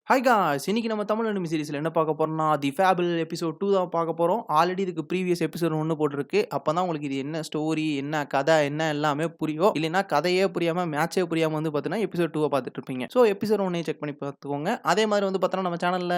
Hi guys! இன்னைக்கு நம்ம Tamil anime சீரிஸ்ல என்ன பார்க்க போறோம்னா, தி ஃபேபிள் எபிசோட் 2 தான் பார்க்க போறோம். ஆல்ரெடி இதுக்கு ப்ரீவியஸ் எபிசோட் 1 போட்டிருக்கு. அப்பதான் உங்களுக்கு இது என்ன ஸ்டோரி, என்ன கதை, என்ன எல்லாமே புரியும். இல்லைன்னா கதையே புரியாம, மேட்ச்சே புரியாம வந்து பார்த்தீங்கன்னா, எபிசோட் 2 பார்த்துட்டு இருப்பீங்க. ஸோ எபிசோட் 1 செக் பண்ணி பார்த்துக்கோங்க. அதே மாதிரி வந்து பார்த்தோன்னா, நம்ம சேனல்ல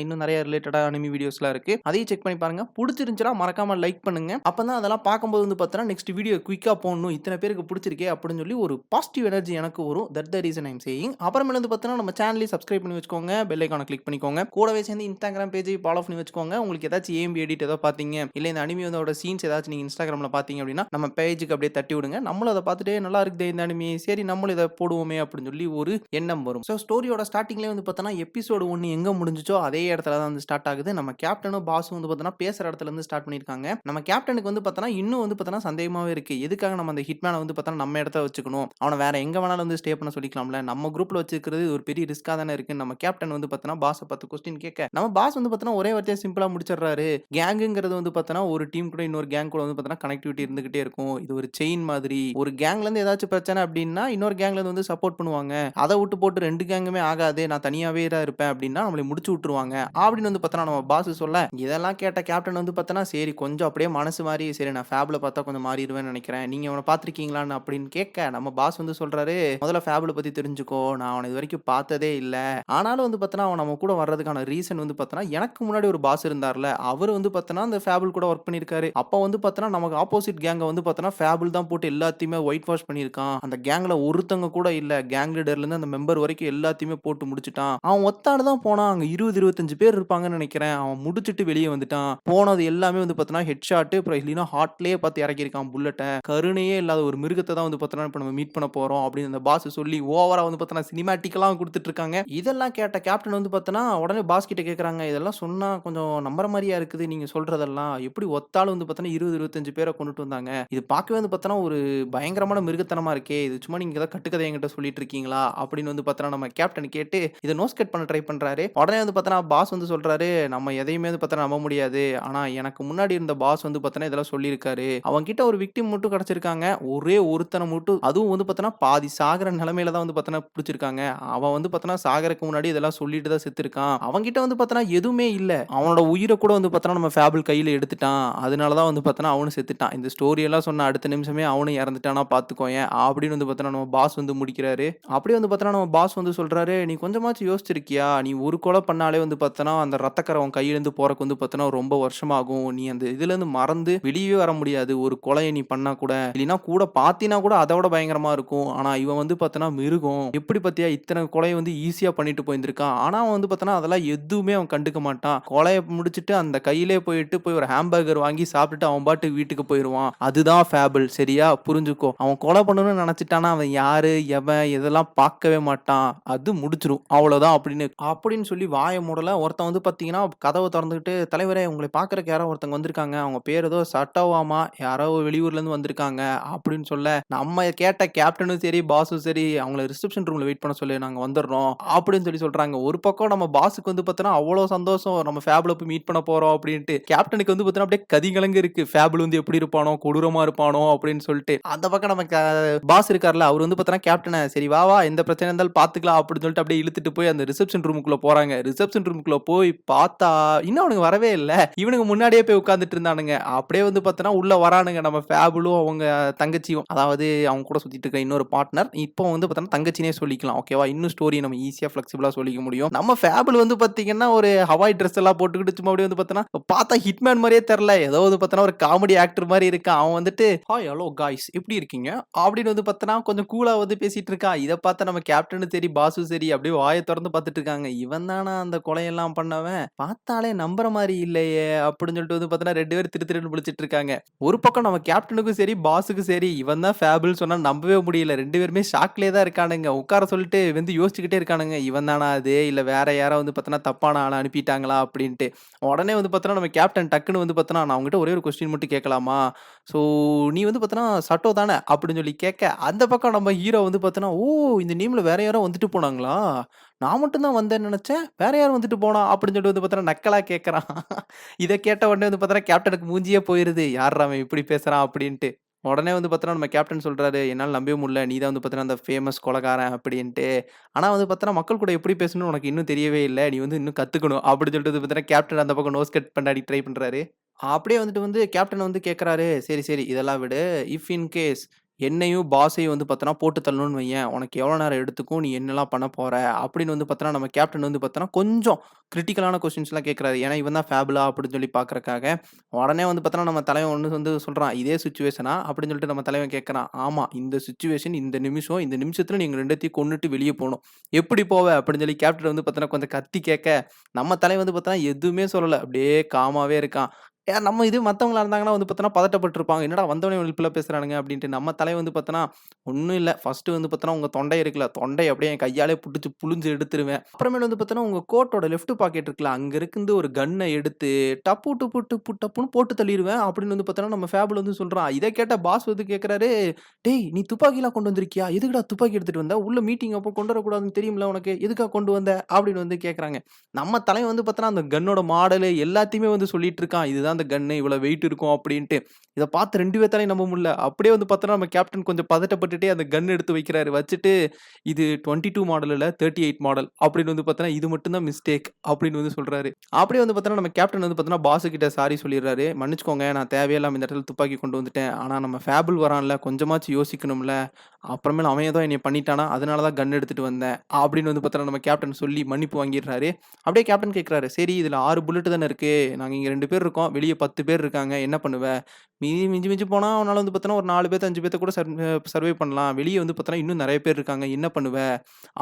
இன்னும் நிறைய ரிலேட்டடா அனிமி வீடியோஸ்லாம் இருக்கு. அதையும் செக் பண்ணி பாருங்க. புடிச்சிருந்துச்சுன்னா மறக்காம லைக் பண்ணுங்க. அப்பதான் அதெல்லாம் பார்க்கும்போது வந்து பார்த்தோன்னா, நெக்ஸ்ட் வீடியோ குயிக்கா போடணும். இத்தனை பேருக்கு பிடிச்சிருக்கே அப்படின்னு சொல்லி ஒரு பாசிட்டிவ் எனர்ஜி எனக்கு வரும். That the reason I am saying. அப்புறமேல வந்து பார்த்தோன்னா, நம்ம சேனலையும் சப்ஸ்கிரைப் பண்ணி வச்சுக்கோங்க. பெல் ஐகானை கிளிக் பண்ணிக்கோங்க. கூடவே சேர்ந்து இன்ஸ்டாகிராம் பேஜை ஃபாலோ பண்ணி வச்சுக்கோங்க. உங்களுக்கு ஏதாச்சும் ஏஎம்பி எடிட் ஏதோ பார்த்தீங்க, இல்ல இந்த அனிமி அதோட சீன்ஸ் ஏதாச்சும் நீங்க இன்ஸ்டாகிராம்ல பார்த்தீங்க அப்படின்னா, நம்ம பேஜுக்கு அப்படியே தட்டி விடுங்க. நம்மளும் அதை பார்த்துட்டு நல்லா இருக்குதே இந்த அனிமி, சரி நம்மளும் இதை போடுவோமே அப்படின்னு சொல்லி ஒரு எண்ணம் வரும். ஸோ ஸ்டோரியோட ஸ்டார்டிங்லேயே வந்து பார்த்தோன்னா, எபிசோடு 1 எங்க முடிஞ்சுச்சோ அதே இடத்துல தான் வந்து ஸ்டார்ட் ஆகுது. நம்ம கேப்டனும் பாஸும் வந்து பார்த்தோன்னா பேசுற இடத்துல இருந்து ஸ்டார்ட் பண்ணியிருக்காங்க. நம்ம கேப்டனுக்கு வந்து பார்த்தோன்னா இன்னும் வந்து பார்த்தோன்னா சந்தேகமாவே இருக்கு. எதுக்காக நம்ம அந்த ஹிட்மேனை வந்து பார்த்தோன்னா நம்ம இடத்துல வச்சுக்கணும், அவனை வேற எங்க வேணாலும் வந்து ஸ்டே பண்ண சொல்லிக்கலாம்ல, நம்ம குரூப்ல வச்சிருக்கிறது ஒரு பெரிய ரிஸ்கா தானே இருக்கு. நம்ம கேப்டன் வந்து பார்த்தோன்னா பாஸை பார்த்து கொஸ்டின் கேட்க, நம்ம பாஸ் வந்து பார்த்தோன்னா ஒரே வார்த்தையா சிம்பிளா முடிச்சிடுறாரு. கேங்குங்கிறது வந்து பார்த்தோன்னா ஒரு டீம் கூட இன்னொரு கேங் கூட வந்து பார்த்தோன்னா கனெக்டிவிட்டி இருந்துகிட்டே இருக்கும். இது ஒரு செயின் மாதிரி. ஒரு கேங்ல இருந்து ஏதாச்சும் பிரச்சனை அப்படின்னா இன்னொரு கேங்ல இருந்து வந்து சப்போர்ட் பண்ணுவாங்க. அதை விட்டு போட்டு 2 கேங்குமே ஆகாது, நான் தனியாவே தான் இருப்பேன் அப்படின்னா நம்மளை முடிச்சு விட்டுருவாங்க அப்படின்னு வந்து பார்த்தோன்னா நம்ம பாஸ் சொல்ல, இதெல்லாம் கேட்ட கேப்டன் வந்து பார்த்தோன்னா சரி கொஞ்சம் அப்படியே மனசு மாறி, சரி நான் ஃபேப்ல பார்த்தா கொஞ்சம் மாறிடுவேன்னு நினைக்கிறேன், நீங்க அவனை பார்த்திருக்கீங்களான்னு அப்படின்னு கேட்க, நம்ம பாஸ் வந்து சொல்றாரு, முதல்ல ஃபேப்ல பத்தி தெரிஞ்சுக்கோ, நான் அவனை இது வரைக்கும் பார்த்ததே இல்ல. ஆனாலும் வந்து பார்த்தோன்னா அவன் நம்ம கூட வர்றதுக்கான ரீசன் வந்து பார்த்தோன்னா, எனக்கு முன்னாடி ஒரு பாஸ் இருந்தார்ல, அவரு வந்து பார்த்தோன்னா அந்த ஃபேபிள் கூட ஒர்க் பண்ணியிருக்காரு. அப்ப வந்து பார்த்தோன்னா நமக்கு ஆப்போசிட் கேங்க வந்து பார்த்தோன்னா ஃபேபிள் தான் போட்டு எல்லாத்தையுமே ஒயிட் வாஷ் பண்ணியிருக்கான். அந்த கேங்ல ஒருத்தங்க கூட இல்ல. கேங் லீடர்ல இருந்து அந்த மெம்பர் வரைக்கும் எல்லாத்தையுமே போட்டு முடிச்சுட்டான். அவன் ஒத்தாடு தான் போனான். அங்க 20, 25 பேர் இருப்பாங்கன்னு நினைக்கிறேன். அவன் முடிச்சுட்டு வெளியே வந்துட்டான். போனது எல்லாமே வந்து பார்த்தோன்னா ஹெட் ஷாட், அப்புறம் இல்லைன்னா ஹார்ட்லயே பார்த்து இறக்கியிருக்கான் புல்லட்ட. கருணையே இல்லாத ஒரு மிருகத்தை தான் வந்து பார்த்தோன்னா இப்ப நம்ம மீட் பண்ண போறோம் அப்படின்னு அந்த பாஸ் சொல்லி ஓவரா வந்து பார்த்தோன்னா சினிமேட்டிக்கெல்லாம் கொடுத்துட்டு இருக்காங்க. இதெல்லாம் கேட்ட கேப்டன் வந்து பார்த்தோன்னா உடனே பாஸ் கிட்ட கேட்கறாங்க, இதெல்லாம் சொன்னா கொஞ்சம் நம்புற மாரியா இருக்குது நீங்க சொல்றதெல்லாம். எப்படி ஒத்தாலும் வந்து பார்த்தோன்னா 20, 25 பேர கொண்டுட்டு வந்தாங்க. இது பார்க்கவே வந்து பார்த்தோன்னா ஒரு பயங்கரமான மிருகத்தனமா இருக்கே. இது சும்மா நீங்க ஏதாவது கட்டுக்கதை என்கிட்ட சொல்லிட்டு இருக்கீங்களா? அப்படின்னு வந்து பார்த்தோன்னா நம்ம கேப்டன் கேட்டு இத நோஸ் கட் பண்ண ட்ரை பண்றாரு. உடனே வந்து பார்த்தோன்னா பாஸ் வந்து சொல்றாரு, நம்ம எதையுமே வந்து பார்த்தோன்னா நம்ப முடியாது. ஆனா எனக்கு முன்னாடி இருந்த பாஸ் வந்து பார்த்தோன்னா இதெல்லாம் சொல்லியிருக்காரு. அவன்கிட்ட ஒரு விக்டிம் மட்டும் கிடைச்சிருக்காங்க. ஒரே ஒருத்தன மட்டும், அதுவும் வந்து பார்த்தோன்னா பாதி சாகுற நிலைமையில தான் வந்து பார்த்தோன்னா புடிச்சிருக்காங்க. அவன் வந்து பார்த்தோன்னா சாகறக்கு முன்னாடி இதெல்லாம் சொல்லிட்டு தான் செத்துருக்கான். அவன்கிட்ட வந்து பார்த்தோன்னா எதுவுமே இல்ல. அவனோட உயிர கூட வந்து பார்த்தோன்னா நம்ம ஃபேபிள் கையில எடுத்துட்டான். அதனால தான் வந்து பார்த்தோன்னா அவனும் செத்துட்டான். இந்த ஸ்டோரி எல்லாம் சொன்ன அடுத்த நிமிஷமே அவனும் இறந்துட்டானா பார்த்துக்கோயேன் அப்படின்னு வந்து பார்த்தோன்னா நம்ம பாஸ் வந்து முடிக்கிறாரு. அப்படியே வந்து பார்த்தோன்னா நம்ம பாஸ் வந்து சொல்றாரு, நீ கொஞ்சமாச்சும் யோசிச்சிருக்கியா? நீ ஒரு கொலை பண்ணாலே வந்து பார்த்தோன்னா அந்த ரத்தக்கரை உன் கையிலேருந்து போறக்கு வந்து பார்த்தோன்னா ரொம்ப வருஷமாகும். நீ அந்த இதுலேருந்து மறந்து வெளியவே வர முடியாது. ஒரு கொலைய நீ பண்ணா கூட, இல்லைன்னா கூட பார்த்தீனா கூட அத விட பயங்கரமா இருக்கும். ஆனா இவன் வந்து பார்த்தோன்னா மிருகம். எப்படி பார்த்தியா இத்தனை கொலைய வந்து ஈஸியா பண்ணிட்டு போயிருந்திருக்கான். ஆனா அவன் வந்து பார்த்தோன்னா அதெல்லாம் எதுவுமே அவன் கண்டுக்க மாட்டான். கொலைய முடிச்சுட்டு அந்த கையிலே போயிட்டு போய் ஒரு ஹாம்பர்கர் வாங்கி சாப்பிட்டுட்டு அவன் பாட்டுக்கு வீட்டுக்கு போயிருவான். அதுதான் ஃபேபிள். சரியா? புரிஞ்சுக்கோ. அவன் கொலை பண்ணணும்னு நினைச்சிட்டானா அவன் யாரு, எவன் இதெல்லாம் பார்க்கவே மாட்டான். அது முடிச்சிரும். அவ்வளோதான் அப்படின்னு சொல்லி வாய மூடல. ஒருத்தன் வந்து பார்த்தீங்கன்னா கதவ தொறந்துகிட்டு, தலைவரே உங்களை பார்க்கறக்கு யாரோ ஒருத்தங்க வந்திருக்காங்க. அவங்க பேர் ஏதோ சட்டோவாமா. யாரோ வெளியூர்ல இருந்து வந்திருக்காங்க அப்படின்னு சொல்ல, நம்ம கேட்ட கேப்டனும் சரி, பாஸும் சரி அவங்கள ரிசப்ஷன் ரூம்ல வெயிட் பண்ண சொல்லி நாங்க வந்துடுறோம் அப்படின்னு சொல்லி சொல்றாங்க. ஒரு பக்கம் நம்ம பாஸுக்கு வந்து பார்த்தோன்னா அவ்வளோ சந்தோஷம். நம்ம ஃபேபிள போய் மீட் பண்ண போறோம் அப்படின்ட்டு. கேப்டனுக்கு வந்து பார்த்தோன்னா அப்படியே கதிகலங்கு இருக்கு. ஃபேபிள் வந்து எப்படி இருப்பானோ, கொடூரமா இருப்பானோ அப்படின்னு சொல்லிட்டு. அந்த பக்கம் நம்ம பாஸ் இருக்கார்ல, அவர் வந்து பார்த்தோன்னா கேப்டன சரி வா வா எந்த பிரச்சனை இருந்தாலும் பார்த்துக்கலாம் அப்படின்னு சொல்லிட்டு அப்படியே இழுத்துட்டு போய் அந்த ரிசப்ஷன் ரூமுக்குள்ள போறாங்க. ரிசப்ஷன் ரூமுக்குள்ள போய் பார்த்தா இன்னும் அவனுங்க வரவே இல்ல. இவனுங்க முன்னாடியே போய் உட்கார்ந்துட்டு இருந்தானுங்க. அப்படியே வந்து பார்த்தோன்னா உள்ள வரானுங்க நம்ம ஃபேபிளும் அவங்க தங்கச்சியும். அதாவது அவங்க கூட சுத்திட்டு இருக்க இன்னொரு பார்ட்னர். இப்போ வந்து பார்த்தோன்னா தங்கச்சினே சொல்லிக்கலாம். ஓகேவா? இன்னும் ஸ்டோரி நம்ம ஈஸியா ஃப்ளெக்சிபிளா சொல்லிக்க முடியும். நம்ம ஃபேபிள் வந்து பார்த்தீங்கன்னா ஒரு ஹவாய் ட்ரெஸ் எல்லாம் போட்டுக்கிட்டு சும்மா அப்படியே வந்து பார்த்தோன்னா பார்த்தா ஹிட்மேன் மாரியே தெரியல. ஏதோ வந்து பார்த்தோன்னா ஒரு காமெடி ஆக்டர் மாரி இருக்கான். அவன் வந்துட்டு ஹாய் ஹலோ காய்ஸ் எப்படி இருக்கீங்க? அப்படின்னு வந்து பார்த்தோன்னா கொஞ்சம் கூலா வந்து பேசிட்டு இருக்கான். இத பார்த்த நம்ம கேப்டனும் சரி, பாஸும் சரி அப்படியே வாய தொறந்து பார்த்துட்டு இருக்காங்க. இவன் தானா அந்த கொலையெல்லாம் பண்ணவன்? பார்த்தாலே நம்புற மாரி இல்லையே அப்படின்னு சொல்லிட்டு வந்து பார்த்தோன்னா 2 பேரும் திரு திருன்னு முழிச்சிட்டு இருக்காங்க. ஒரு பக்கம் நம்ம கேப்டனுக்கும் சரி, பாஸுக்கும் சரி இவன் தான் ஃபேபிள் சொன்னா நம்பவே முடியல. 2 பேருமே ஷாக்லயே தான் இருக்கானுங்க. உட்கார சொல்லிட்டு வந்து யோசிச்சுக்கிட்டே இருக்கானுங்க. இவன் தானா அது? இல்ல வேற யாரோ வந்து பார்த்தோன்னா தப்பான ஆள அனுப்பிட்டாங்களா அப்படின்ட்டு. உடனே வந்து பார்த்தோன்னா நம்ம கேப்டன் டக்குன்னு வந்து பார்த்தோன்னா, நான் உன்கிட்ட ஒரே ஒரு கொஸ்டின் மட்டும் கேட்கலாமா? ஸோ நீ வந்து பார்த்தோன்னா சட்டோ தானே? அப்படின்னு சொல்லி கேட்க, அந்த பக்கம் நம்ம ஹீரோ வந்து பார்த்தோன்னா, ஓ! இந்த நேம்ல வேற யாரோ வந்துட்டு போனாங்களா? நான் மட்டும் தான் வந்தேன்னு நெனச்சேன். வேற யார் வந்துட்டு போனா? அப்படின்னு சொல்லிட்டு வந்து பார்த்தோன்னா நக்கலா கேட்கறான். இத கேட்ட உடனே வந்து பார்த்தோன்னா கேப்டனுக்கு மூஞ்சியே போயிருது. யார்றா அவன் இப்படி பேசுறான் அப்படின்ட்டு. உடனே வந்து பார்த்தோன்னா, நம்ம கேப்டன் சொல்றாரு, "என்னால நம்பவே முடியல. நீ தான் வந்து பார்த்தோன்னா, அந்த ஃபேமஸ் கொலைகாரன்" அப்படின்ட்டு. ஆனா வந்து பார்த்தோன்னா, மக்கள் கூட எப்படி பேசணும்னு உனக்கு இன்னும் தெரியவே இல்ல. நீ வந்து இன்னும் கத்துக்கணும். அப்படின்னு சொல்லிட்டு வந்து பார்த்தோன்னா, கேப்டன் அந்த பக்கம் நோஸ் கட் பண்ண ட்ரை பண்றாரு. அப்படியே வந்துட்டு வந்து கேப்டன் வந்து கேட்கறாரு, "சரி, சரி இதெல்லாம் விடு. இஃப் இன் கேஸ் என்னையும் பாஸையும் வந்து பார்த்தோன்னா, போட்டு தள்ளணும்னு வையேன், உனக்கு எவ்வளோ நேரம் எடுத்துக்கும்? நீ என்னலாம் பண்ண போற?" அப்படின்னு வந்து பார்த்தோன்னா, நம்ம கேப்டன் வந்து பார்த்தோன்னா, கொஞ்சம் கிரிட்டிக்கலான கொஸ்டின்ஸ்லாம் கேட்கறாரு. ஏன்னா, இவன் தான் ஃபேபுலா அப்படின்னு சொல்லி பார்க்கறக்காக. உடனே வந்து பார்த்தோன்னா, நம்ம தலைவன் ஒண்ணு வந்து சொல்றான், "இதே சிச்சுவேஷனா?" அப்படின்னு சொல்லிட்டு நம்ம தலைவன் கேட்கறான். "ஆமா, இந்த சிச்சுவேஷன், இந்த நிமிஷம், இந்த நிமிஷத்துல நீங்க 2த்தையும் கொன்னுட்டு வெளிய போணும். எப்படி போவ?" அப்படின்னு சொல்லி கேப்டன் வந்து பார்த்தோன்னா, கொஞ்சம் கத்தி கேட்க, நம்ம தலைவன் வந்து பார்த்தோன்னா, எதுவுமே சொல்லல. அப்படியே காமாவே இருக்கான். நம்ம இது மத்தவங்களா இருந்தாங்கன்னா வந்து பார்த்தோன்னா, பதட்டப்பட்டுருப்பாங்க. என்னடா வந்தவனே இப்படிலாம் பேசுறானுங்க அப்படின்ட்டு. நம்ம தலைவன் வந்து பார்த்தோன்னா, ஒண்ணும் இல்ல. ஃபர்ஸ்ட்டு வந்து பார்த்தோன்னா, உங்க தொண்டை இருக்குல்ல, தொண்டைய அப்படியே என் கையாலே புடிச்சு புழிஞ்சு எடுத்துருவேன். அப்புறமேல் வந்து பார்த்தோன்னா, உங்க கோட்டோட லெஃப்ட் பாக்கெட் இருக்குல்ல, அங்க இருந்து ஒரு கன்ன எடுத்து டப்பு டுப்பு டுப்பு டப்புன்னு போட்டு தள்ளிருவேன் அப்படின்னு வந்து பார்த்தோன்னா, நம்ம ஃபேபுல் வந்து சொல்றான். இத கேட்ட பாஸ் வந்து கேட்கறாரு, "டேய் நீ துப்பாக்கிலாம் கொண்டு வந்திருக்கியா? எதுக்குடா துப்பாக்கி எடுத்துட்டு வந்த? உள்ள மீட்டிங் அப்போ கொண்டு வரக்கூடாதுன்னு தெரியும்ல உனக்கு. எதுக்கா கொண்டு வந்த?" அப்படின்னு வந்து கேட்கறாங்க. நம்ம தலைவன் வந்து பார்த்தோன்னா, அந்த கன்னோட மாடலு எல்லாத்தையுமே வந்து சொல்லிட்டு இருக்கான். இதுதான் அந்த கன்னு, இவ்வளோ வெயிட் இருக்கும் அப்படின்ட்டு. இத பார்த்து 2 பேத்தாலயும் நம்ப முடியல. அப்படியே வந்து பார்த்தோன்னா, நம்ம கேப்டன் கொஞ்சம் பதட்டப்பட்டுட்டே அந்த கன் எடுத்து வைக்கிறாரு. வச்சுட்டு, "இது 22 மாடல் இல்ல, 38 மாடல்" அப்படின்னு வந்து பார்த்தோன்னா, "இது மட்டும் தான் மிஸ்டேக்" அப்படின்னு வந்து சொல்றாரு. அப்படியே வந்து பார்த்தோன்னா, நம்ம கேப்டன் வந்து பார்த்தோன்னா, பாஸ் கிட்ட சாரி சொல்லிடுறாரு. "மன்னிச்சுக்கோங்க, நான் தேவையில்லாம இந்த இடத்துல துப்பாக்கி கொண்டு வந்துட்டேன். ஆனா நம்ம ஃபேபுல் வரான்ல, கொஞ்சமாச்சும் யோசிக்கணும்ல. அப்புறமேல் அவன் ஏதோ என்னைய பண்ணிட்டானா, அதனால தான் கன் எடுத்துட்டு வந்தேன்." அப்படின்னு வந்து பார்த்தோன்னா, நம்ம கேப்டன் சொல்லி மன்னிப்பு வாங்கிடுறாரு. அப்படியே கேப்டன் கேட்குறாரு, "சரி இதுல 6 புல்லட் தானே இருக்கு. நாங்க இங்க 2 பேர் இருக்கோம். வெளிய 10 பேர் இருக்காங்க. என்ன பண்ணுவ? மிஞ்சி மிஞ்சி போனா உன்னால வந்து பார்த்தோன்னா, ஒரு 4 பேத்த 5 பேத்த கூட சர்வை பண்ணலாம். வெளிய வந்து பார்த்தோன்னா, இன்னும் நெறைய பேர் இருக்காங்க. என்ன பண்ணுவ?"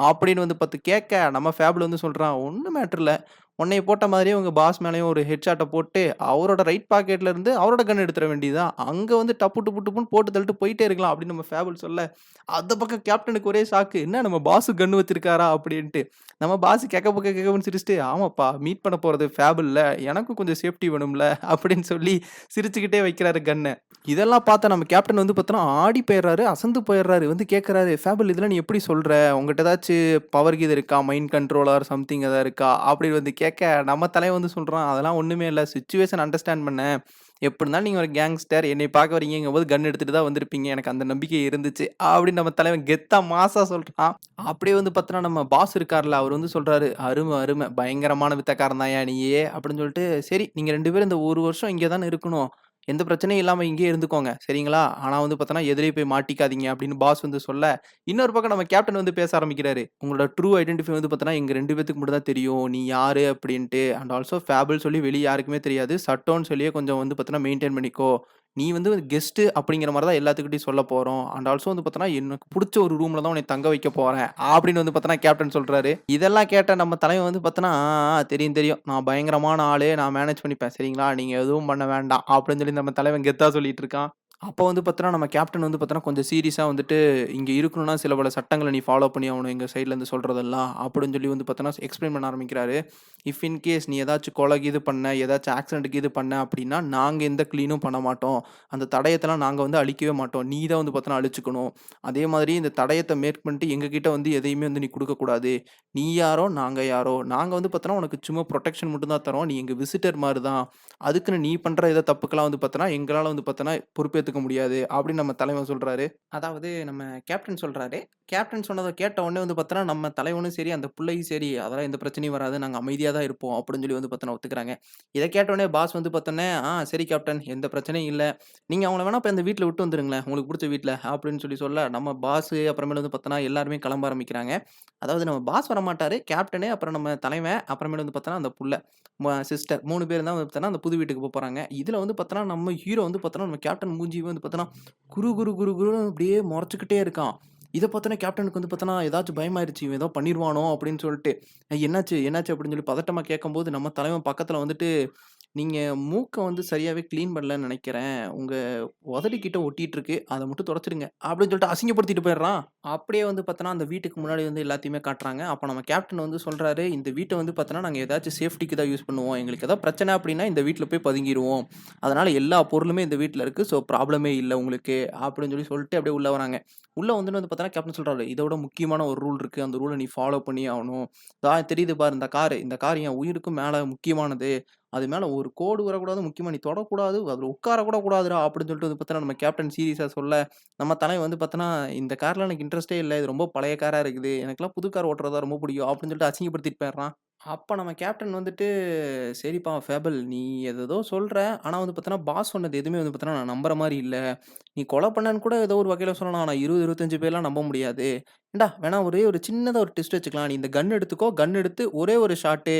அப்படின்னு வந்து பார்த்து கேட்க, நம்ம ஃபேபுல வந்து சொல்றான், "ஒண்ணும் மேட்டர் இல்ல. உன்னைய போட்ட மாதிரியே உங்க பாஸ் மேலயும் ஒரு ஹெட்ஷாட்ட போட்டு, அவரோட ரைட் பாக்கெட்ல இருந்து அவரோட கன் எடுத்துற வேண்டியது தான். அங்க வந்து டப்பு டுப்பு டுப்புன்னு போட்டு தள்ளிட்டு போயிட்டே இருக்கலாம்." அப்படின்னு நம்ம ஃபேபுல் சொல்ல, அந்த பக்கம் கேப்டனுக்கு ஒரே ஷாக்கு. "என்ன நம்ம பாஸ் கன் வச்சிருக்காரா?" அப்படின்ட்டு. நம்ம பாஸ் கேக்கப்புன்னு சிரிச்சுட்டு, "ஆமாப்பா, மீட் பண்ண போறது ஃபேபுல்ல. எனக்கும் கொஞ்சம் சேஃப்டி வேணும்ல." அப்படின்னு சொல்லி சிரிச்சுக்கிட்டே வைக்கிறாரு கன்ன. இதெல்லாம் பார்த்த நம்ம கேப்டன் வந்து பார்த்தோன்னா, ஆடி போயிடுறாரு, அசந்து போயிடுறாரு. வந்து கேட்கறாரு, "ஃபேபுல் இதெல்லாம் நீ எப்படி சொல்ற? உன்கிட்ட ஏதாச்சும் பவர் கீது இருக்கா? மைண்ட் கண்ட்ரோலர் சம்திங் எதா இருக்கா?" அப்படின்னு வந்து கேட்க, நம்ம தலைவன் வந்து சொல்றான், "அதெல்லாம் ஒண்ணுமே இல்ல. சிச்சுவேஷன் அண்டர்ஸ்டாண்ட் பண்ணேன். எப்படி இருந்தாலும் நீங்க ஒரு கேங்ஸ்டர். என்னைய பார்க்க வரீங்கங்கும்போது கன் எடுத்துட்டு தான் வந்திருப்பீங்க. எனக்கு அந்த நம்பிக்கை இருந்துச்சு." அப்படின்னு நம்ம தலைவன் கெத்தா மாஸா சொல்றான். அப்படியே வந்து பார்த்தோன்னா, நம்ம பாஸ் இருக்கார்ல, அவரு வந்து சொல்றாரு, "அரும, அரும. பயங்கரமான வித்தக்காரன் தான்யா நீயு." அப்படின்னு சொல்லிட்டு, "சரி நீங்க 2 பேரும் இந்த 1 வருஷம் இங்க தானே இருக்கணும். எந்த பிரச்சனையும் இல்லாம இங்கேயே இருந்துக்கோங்க. சரிங்களா? ஆனா வந்து பார்த்தோன்னா, எதிரே போய் மாட்டிக்காதீங்க." அப்படின்னு பாஸ் வந்து சொல்ல, இன்னொரு பக்கம் நம்ம கேப்டன் வந்து பேச ஆரம்பிக்கிறாரு. "உங்களோட ட்ரூ ஐடென்டிஃபை வந்து பார்த்தோன்னா, எங்க 2 பேத்துக்கு மட்டும் தான் தெரியும். நீ யாரு அப்படின்ட்டு. அண்ட் ஆல்சோ ஃபேபுல் சொல்லி வெளிய யாருக்குமே தெரியாது. சட்டம்ன்னு சொல்லியே கொஞ்சம் வந்து பார்த்தோன்னா, மெயின்டெயின் பண்ணிக்கோ. நீ வந்து கெஸ்ட்டு அப்படிங்கிற மாரி தான் எல்லாத்துக்கிட்டயும் சொல்லப் போறோம். அண்ட் ஆல்சோ வந்து பார்த்தோன்னா, எனக்கு புடிச்ச ஒரு ரூம்ல தான் உன்னைய தங்க வைக்க போறேன்." அப்படின்னு வந்து பார்த்தோன்னா, கேப்டன் சொல்றாரு. இதெல்லாம் கேட்ட நம்ம தலைவன் வந்து பார்த்தோன்னா, தெரியும், தெரியும். நான் பயங்கரமான ஆளு. நான் மேனேஜ் பண்ணிப்பேன். சரிங்களா? நீங்க எதுவும் பண்ண வேண்டாம்." அப்படின்னு சொல்லி நம்ம தலைவன் கெத்தா சொல்லிட்டு இருக்கான். அப்போ வந்து பார்த்தோன்னா, நம்ம கேப்டன் வந்து பார்த்தோன்னா, கொஞ்சம் சீரியஸா வந்துட்டு, "இங்க இருக்கணும்னா சில பல சட்டங்கள நீ ஃபாலோ பண்ணி ஆவணும். எங்க சைட்லருந்து சொல்றதெல்லாம்." அப்படின்னு சொல்லி வந்து பார்த்தோன்னா, எக்ஸ்ப்ளைன் பண்ண ஆரம்பிக்கிறாரு. "இஃப் இன் கேஸ் நீ ஏதாச்சும் கொலை கீது பண்ண, ஏதாச்சும் ஆக்சிடென்ட் கீது பண்ண அப்படின்னா, நாங்க எந்த கிளீனும் பண்ண மாட்டோம். அந்த தடயத்தெல்லாம் நாங்க வந்து அழிக்கவே மாட்டோம். நீ தான் வந்து பார்த்தோன்னா அழிச்சுக்கணும். அதே மாதிரி இந்த தடயத்த மேற்கொண்டு எங்ககிட்ட வந்து எதையுமே வந்து நீ குடுக்கக்கூடாது. நீ யாரோ, நாங்க யாரோ. நாங்க வந்து பார்த்தோன்னா, உனக்கு சும்மா புரொடெக்ஷன் மட்டும் தான் தர்றோம். நீ எங்க விசிட்டர் மாரி தான். அதுக்குன்னு நீ பண்ற ஏதோ தப்புக்கெல்லாம் வந்து பார்த்தோன்னா, எங்களால வந்து பார்த்தோன்னா பொறுப்பேத்துக்க முடியாது." அப்படின்னு நம்ம தலைவன் சொல்றாரு. அதாவது நம்ம கேப்டன் சொல்றாரு. கேப்டன் சொன்னத கேட்ட உடனே வந்து பார்த்தோன்னா, நம்ம தலைவனும் சரி, அந்த புள்ளையும் சரி, "அதெல்லாம் எந்த பிரச்சனையும் வராது. நாங்க அமைதியா தான் இருப்போம்." அப்படின்னு சொல்லி வந்து பார்த்தோன்னா ஒத்துக்கிறாங்க. இத கேட்ட உடனே பாஸ் வந்து பார்த்தோன்னே, சரி கேப்டன். எந்த பிரச்சனையும் இல்ல. நீங்க அவங்கள வேணா இப்ப இந்த வீட்ல விட்டு வந்துருங்களேன். உங்களுக்கு புடிச்ச வீட்ல." அப்படின்னு சொல்லி சொல்ல, நம்ம பாஸு அப்புறமேலு வந்து பார்த்தோன்னா, எல்லாருமே கிளம்ப ஆரம்பிக்கிறாங்க. அதாவது நம்ம பாஸ் வரமாட்டாரு. கேப்டனு, அப்புறம் நம்ம தலைவன், அப்புறமேலு வந்து பார்த்தோன்னா, அந்த புள்ள, சிஸ்டர் 3 பேரும் தான் வந்து பார்த்தோன்னா, அந்த புது வீட்டுக்கு போறாங்க. இதுல வந்து பார்த்தோன்னா, நம்ம ஹீரோ வந்து பார்த்தோன்னா, நம்ம கேப்டன் மூஞ்சி வந்து பார்த்தோன்னா, குரு குரு குரு குருன்னு அப்படியே மொறச்சுக்கிட்டே இருக்கான். இத பார்த்தோனே கேப்டனுக்கு வந்து பார்த்தோன்னா, ஏதாச்சும் பயமாயிருச்சு. இவன் ஏதோ பண்ணிருவானோ அப்படின்னு சொல்லிட்டு. என்னாச்சு? என்னாச்சு? அப்படின்னு சொல்லி பதட்டமா கேட்கும்போது, நம்ம தலைவன் பக்கத்துல வந்துட்டு, "நீங்க மூக்க வந்து சரியாவே கிளீன் பண்ணலன்னு நெனைக்கிறேன். உங்க உதடு கிட்ட ஒட்டிட்டு இருக்கு. அத மட்டும் தொடச்சிடுங்க." அப்படின்னு சொல்லிட்டு அசிங்கப்படுத்திட்டு போயிடுறான். அப்படியே வந்து பார்த்தோன்னா, அந்த வீட்டுக்கு முன்னாடி வந்து எல்லாத்தையுமே காட்டுறாங்க. அப்ப நம்ம கேப்டன் வந்து சொல்றாரு, "இந்த வீட்ட வந்து பார்த்தோன்னா, நாங்க ஏதாச்சும் சேஃப்டிக்கு தான் யூஸ் பண்ணுவோம். எங்களுக்கு ஏதாவது பிரச்சனை அப்படின்னா, இந்த வீட்ல போய் பதுங்கிருவோம். அதனால எல்லா பொருளுமே இந்த வீட்ல இருக்கு. ஸோ ப்ராப்ளமே இல்ல உங்களுக்கு." அப்படின்னு சொல்லிட்டு அப்படியே உள்ள வராங்க. உள்ள வந்துட்டு வந்து பார்த்தோன்னா, கேப்டன் சொல்றாரு, "இத விட முக்கியமான ஒரு ரூல் இருக்கு. அந்த ரூல நீ ஃபாலோ பண்ணியே ஆவணும். தெரியுது பாரு இந்த காரு. இந்த கார் என் உயிருக்கும் மேல முக்கியமானது. அது மேல ஒரு கோடு வரக்கூடாது. முக்கியமா நீ தொடக்கூடாது. அதுல உட்கார கூட கூடாதுடா அப்படின்னு சொல்லிட்டு வந்து பார்த்தீங்கன்னா, நம்ம கேப்டன் சீரியஸா சொல்ல, நம்ம தலைவன் வந்து பார்த்தீங்கன்னா, இந்த கார்ல எனக்கு இன்ட்ரெஸ்ட்டே இல்ல. இது ரொம்ப பழைய காரா இருக்குது. எனக்கெல்லாம் புது கார் ஓட்டுறது தான் ரொம்ப பிடிக்கும் அப்படின்னு சொல்லிட்டு அசிங்கப்படுத்திட்டு போயிடுறான். அப்ப நம்ம கேப்டன் வந்துட்டு, "சரிப்பா ஃபேபிள் நீ ஏதேதோ சொல்ற. ஆனா வந்து பார்த்தீன்னா, பாஸ் சொன்னது எதுவுமே வந்து பார்த்தீன்னா, நான் நம்புற மாரி இல்ல. நீ கொலை பண்ணேன்னு கூட ஏதோ ஒரு வகையில சொல்லலாம். ஆனா 20, 25 பேர்லாம் நம்ப முடியாது. ஏன்டா வேணா ஒரே ஒரு சின்னதா ஒரு ட்விஸ்ட் வச்சுக்கலாம். நீ இந்த கன் எடுத்துக்கோ. கன் எடுத்து ஒரே ஒரு ஷாட்டு.